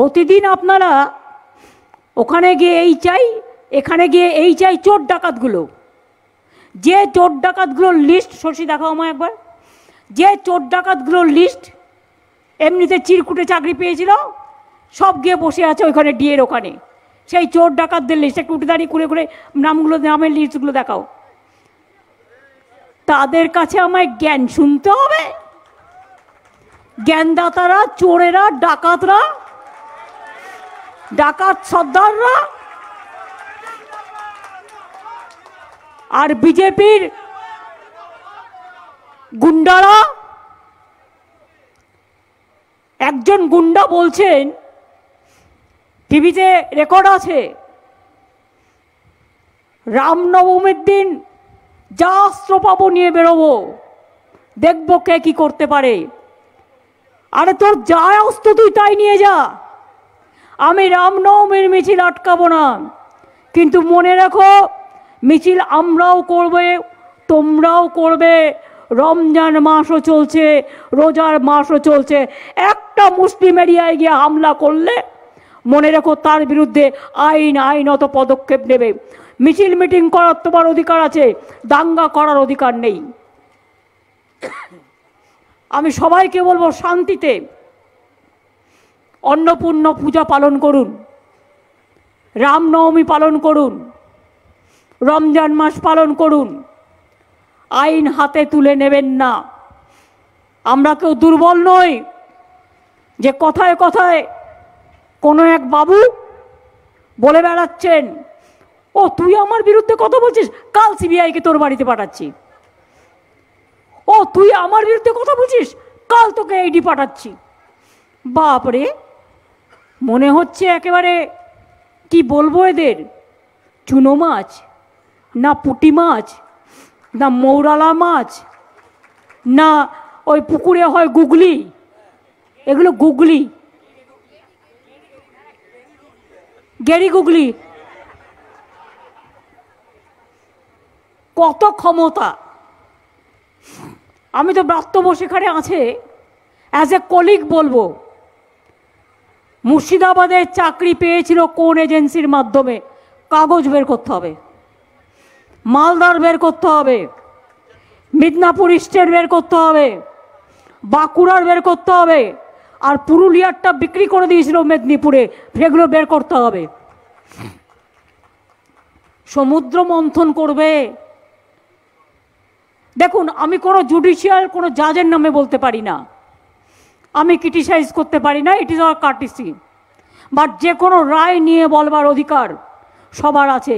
প্রতিদিন আপনারা ওখানে গিয়ে এই চাই, এখানে গিয়ে এই চাই, চোর ডাকাতগুলো, যে চোর ডাকাতগুলোর লিস্ট, শশী দেখাও আমায় একবার, যে চোর ডাকাতগুলোর লিস্ট এমনিতে চিরকুটে চাকরি পেয়েছিল, সব গিয়ে বসে আছে ওইখানে ডিএর ওখানে, সেই চোর ডাকাতদের লিস্ট একটু উঠে দাঁড়িয়ে করে করে নামগুলো, নামের লিস্টগুলো দেখাও। তাদের কাছে আমায় জ্ঞান শুনতে হবে? জ্ঞানদাতারা, চোরেরা, ডাকাতরা, ডাকাত সর্দাররা আর বিজেপির গুন্ডারা। একজন গুন্ডা বলছেন, টিভিতে রেকর্ড আছে, রামনবমীর দিন যা অস্ত্র পাবো নিয়ে বেরোবো, দেখবো কে কি করতে পারে। আরে তোর যা অস্ত্র তুই তাই নিয়ে যা, আমি রামনবমীর মিছিল আটকাবো না, কিন্তু মনে রাখো মিছিল আমরাও করবে, তোমরাও করবে। রমজান মাসও চলছে, রোজার মাসও চলছে। একটা মুসলিম এরিয়ায় গিয়ে হামলা করলে মনে রেখো তার বিরুদ্ধে আইনত পদক্ষেপ নেবে। মিছিল মিটিং করার তোমার অধিকার আছে, দাঙ্গা করার অধিকার নেই। আমি সবাইকে বলবো শান্তিতে অন্নপূর্ণা পূজা পালন করুন, রামনবমী পালন করুন, রমজান মাস পালন করুন। আইন হাতে তুলে নেবেন না। আমরা কেউ দুর্বল নই যে কথায় কথায় কোনো এক বাবু বলে বেড়াচ্ছেন, ও তুই আমার বিরুদ্ধে কথা বলছিস, কাল সিবিআইকে তোর বাড়িতে পাঠাচ্ছি। ও তুই আমার বিরুদ্ধে কথা বলছিস, কাল তোকে এইডি পাঠাচ্ছি। বাপরে, মনে হচ্ছে একেবারে কি বলবো, এদের চুনো মাছ না পুঁটি মাছ না মৌরালা মাছ না ওই পুকুরে হয় গুগলি, এগুলো গুগলি, গেরি গুগলি। কত ক্ষমতা! আমি তো ব্রাত্য সেখানে আছে, অ্যাজ এ কলিগ বলবো, মুর্শিদাবাদে চাকরি পেয়েছিল কোন এজেন্সির মাধ্যমে, কাগজ বের করতে হবে, মালদার বের করতে হবে, মিদনাপুর স্টেট বের করতে হবে, বাঁকুড়ার বের করতে হবে, আর পুরুলিয়ারটা বিক্রি করে দিয়েছিল মেদিনীপুরে, সেগুলো বের করতে হবে। সমুদ্র মন্থন করবে। দেখুন, আমি কোনো জুডিশিয়াল কোনো জাজের নামে বলতে পারি না, আমি ক্রিটিসাইজ করতে পারি না, ইট ইজ আওয়ার কার্টিসি, বাট যে কোনো রায় নিয়ে বলবার অধিকার সবার আছে।